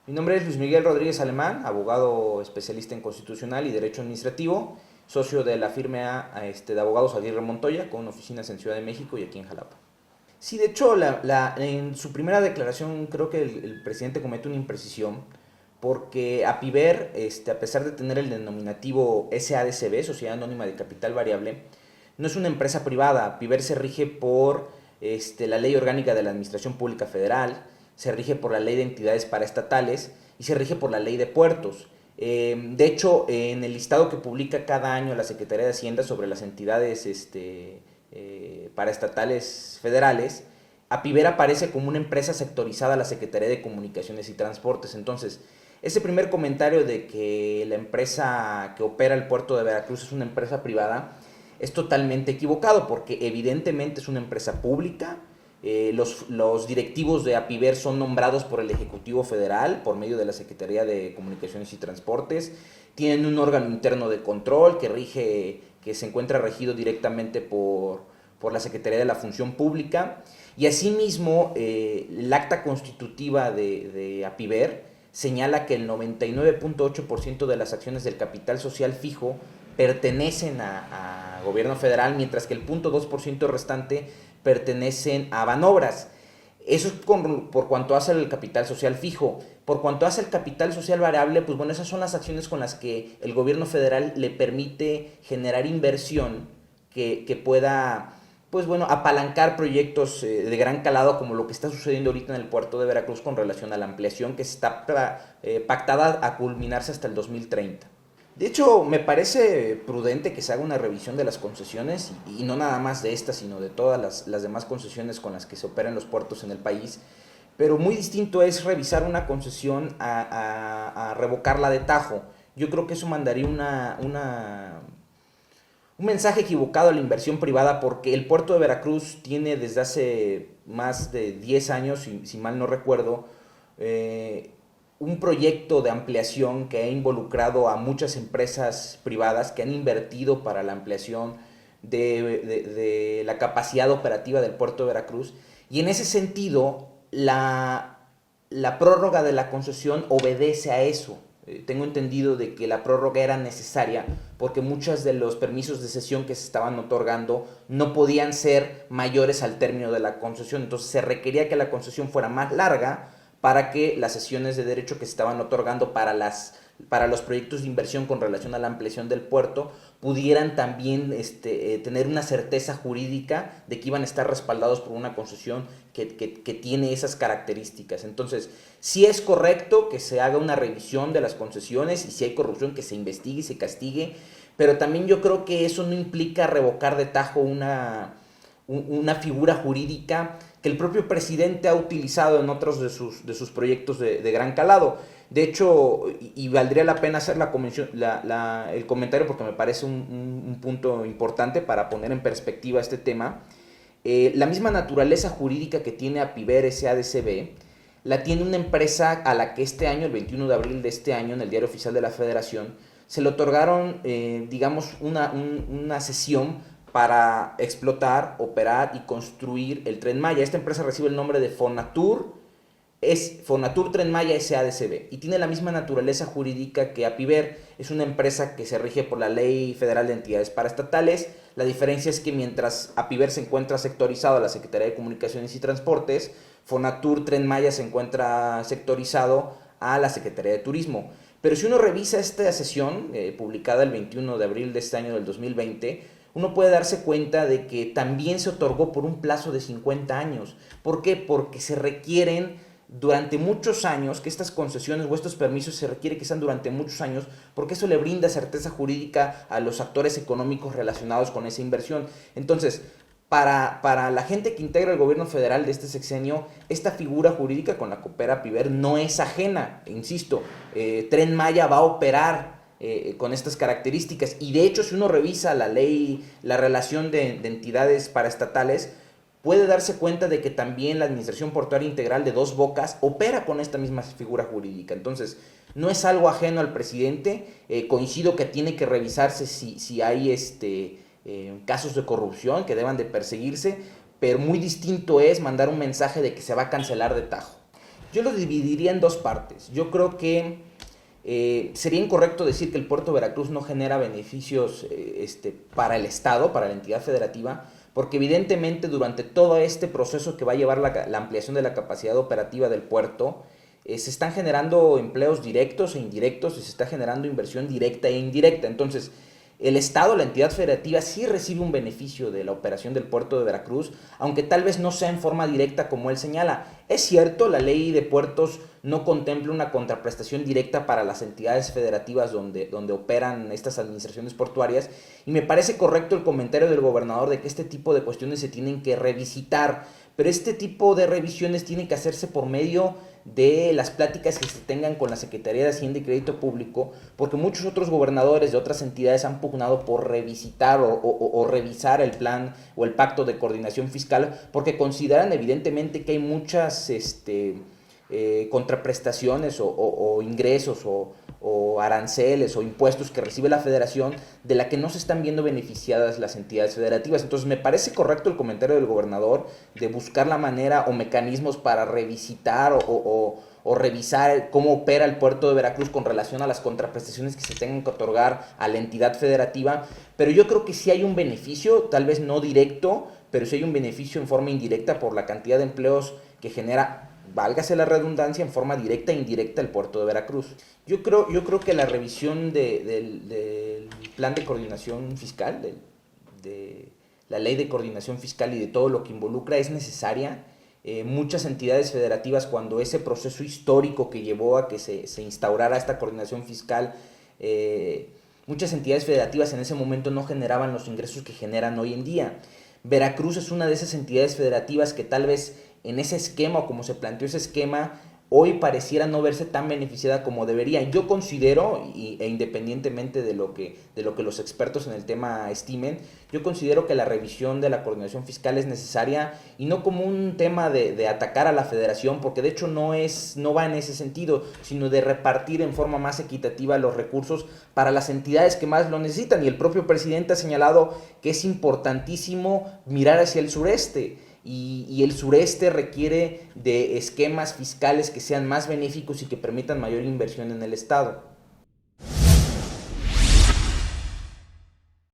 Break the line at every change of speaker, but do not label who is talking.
Mi nombre es Luis Miguel Rodríguez Alemán, abogado especialista en constitucional y derecho administrativo, socio de la firma de abogados Aguirre Montoya, con oficinas en Ciudad de México y aquí en Jalapa. Sí, de hecho, en su primera declaración creo que el presidente comete una imprecisión, porque APIVER, a pesar de tener el denominativo SADCB, Sociedad Anónima de Capital Variable, no es una empresa privada. APIVER se rige por la Ley Orgánica de la Administración Pública Federal, se rige por la Ley de Entidades Paraestatales y se rige por la Ley de Puertos. De hecho, en el listado que publica cada año la Secretaría de Hacienda sobre las entidades paraestatales federales, APIVER aparece como una empresa sectorizada a la Secretaría de Comunicaciones y Transportes. Entonces, ese primer comentario de que la empresa que opera el puerto de Veracruz es una empresa privada es totalmente equivocado, porque evidentemente es una empresa pública. Los directivos de APIVER son nombrados por el Ejecutivo Federal por medio de la Secretaría de Comunicaciones y Transportes. Tienen un órgano interno de control que se encuentra regido directamente por la Secretaría de la Función Pública. Y asimismo, el acta constitutiva de APIVER señala que el 99.8% de las acciones del capital social fijo pertenecen a gobierno federal, mientras que el 0.2% restante pertenecen a Banobras. Eso es por cuanto hace el capital social fijo. Por cuanto hace el capital social variable, pues bueno, esas son las acciones con las que el gobierno federal le permite generar inversión que pueda, pues bueno, apalancar proyectos de gran calado, como lo que está sucediendo ahorita en el puerto de Veracruz con relación a la ampliación que está pactada a culminarse hasta el 2030. De hecho, me parece prudente que se haga una revisión de las concesiones, y no nada más de estas, sino de todas las demás concesiones con las que se operan los puertos en el país. Pero muy distinto es revisar una concesión a revocarla de tajo. Yo creo que eso mandaría un mensaje equivocado a la inversión privada, porque el puerto de Veracruz tiene desde hace más de 10 años, si mal no recuerdo, un proyecto de ampliación que ha involucrado a muchas empresas privadas que han invertido para la ampliación de la capacidad operativa del puerto de Veracruz. Y en ese sentido, la prórroga de la concesión obedece a eso. Tengo entendido de que la prórroga era necesaria porque muchos de los permisos de cesión que se estaban otorgando no podían ser mayores al término de la concesión. Entonces se requería que la concesión fuera más larga para que las cesiones de derecho que se estaban otorgando para los proyectos de inversión con relación a la ampliación del puerto pudieran también tener una certeza jurídica de que iban a estar respaldados por una concesión que tiene esas características. Entonces, sí es correcto que se haga una revisión de las concesiones, y si hay corrupción que se investigue y se castigue, pero también yo creo que eso no implica revocar de tajo una figura jurídica que el propio presidente ha utilizado en otros de sus proyectos de gran calado. De hecho, y valdría la pena hacer el comentario, porque me parece un punto importante para poner en perspectiva este tema. La misma naturaleza jurídica que tiene APIVER SADCB la tiene una empresa a la que este año, el 21 de abril de este año, en el Diario Oficial de la Federación, se le otorgaron, digamos, una cesión para explotar, operar y construir el Tren Maya. Esta empresa recibe el nombre de Fonatur, es Fonatur Tren Maya SADCB, y tiene la misma naturaleza jurídica que APIVER. Es una empresa que se rige por la Ley Federal de Entidades Paraestatales. La diferencia es que mientras APIVER se encuentra sectorizado a la Secretaría de Comunicaciones y Transportes, Fonatur Tren Maya se encuentra sectorizado a la Secretaría de Turismo. Pero si uno revisa esta sesión, publicada el 21 de abril de este año del 2020, uno puede darse cuenta de que también se otorgó por un plazo de 50 años. ¿Por qué? Porque se requieren durante muchos años, que estas concesiones o estos permisos se requiere que sean durante muchos años, porque eso le brinda certeza jurídica a los actores económicos relacionados con esa inversión. Entonces, para la gente que integra el gobierno federal de este sexenio, esta figura jurídica con la que opera APIVER no es ajena. Insisto, Tren Maya va a operar con estas características, y de hecho, si uno revisa la ley, la relación de entidades paraestatales, puede darse cuenta de que también la Administración Portuaria Integral de Dos Bocas opera con esta misma figura jurídica. Entonces, no es algo ajeno al presidente. Coincido que tiene que revisarse si hay casos de corrupción que deban de perseguirse, pero muy distinto es mandar un mensaje de que se va a cancelar de tajo. Yo lo dividiría en dos partes. Yo creo que sería incorrecto decir que el puerto de Veracruz no genera beneficios para el Estado, para la entidad federativa, porque evidentemente durante todo este proceso que va a llevar la ampliación de la capacidad operativa del puerto, se están generando empleos directos e indirectos y se está generando inversión directa e indirecta. Entonces, el Estado, la entidad federativa, sí recibe un beneficio de la operación del puerto de Veracruz, aunque tal vez no sea en forma directa como él señala. Es cierto, la ley de puertos no contempla una contraprestación directa para las entidades federativas donde operan estas administraciones portuarias, y me parece correcto el comentario del gobernador de que este tipo de cuestiones se tienen que revisitar, pero este tipo de revisiones tienen que hacerse por medio de las pláticas que se tengan con la Secretaría de Hacienda y Crédito Público, porque muchos otros gobernadores de otras entidades han pugnado por revisitar o revisar el plan o el pacto de coordinación fiscal, porque consideran evidentemente que hay muchas contraprestaciones o ingresos o aranceles o impuestos que recibe la federación de la que no se están viendo beneficiadas las entidades federativas. Entonces me parece correcto el comentario del gobernador de buscar la manera o mecanismos para revisitar o revisar cómo opera el puerto de Veracruz con relación a las contraprestaciones que se tengan que otorgar a la entidad federativa, pero yo creo que sí hay un beneficio, tal vez no directo, pero sí hay un beneficio en forma indirecta por la cantidad de empleos que genera, válgase la redundancia, en forma directa e indirecta el puerto de Veracruz. Yo creo que la revisión del plan de coordinación fiscal, de la ley de coordinación fiscal y de todo lo que involucra es necesaria. Muchas entidades federativas, cuando ese proceso histórico que llevó a que se instaurara esta coordinación fiscal, muchas entidades federativas en ese momento no generaban los ingresos que generan hoy en día. Veracruz es una de esas entidades federativas que tal vez en ese esquema o como se planteó ese esquema, hoy pareciera no verse tan beneficiada como debería. Yo considero, e independientemente de lo que los expertos en el tema estimen, yo considero que la revisión de la coordinación fiscal es necesaria y no como un tema de atacar a la federación, porque de hecho no va en ese sentido, sino de repartir en forma más equitativa los recursos para las entidades que más lo necesitan. Y el propio presidente ha señalado que es importantísimo mirar hacia el sureste. Y el sureste requiere de esquemas fiscales que sean más benéficos y que permitan mayor inversión en el Estado.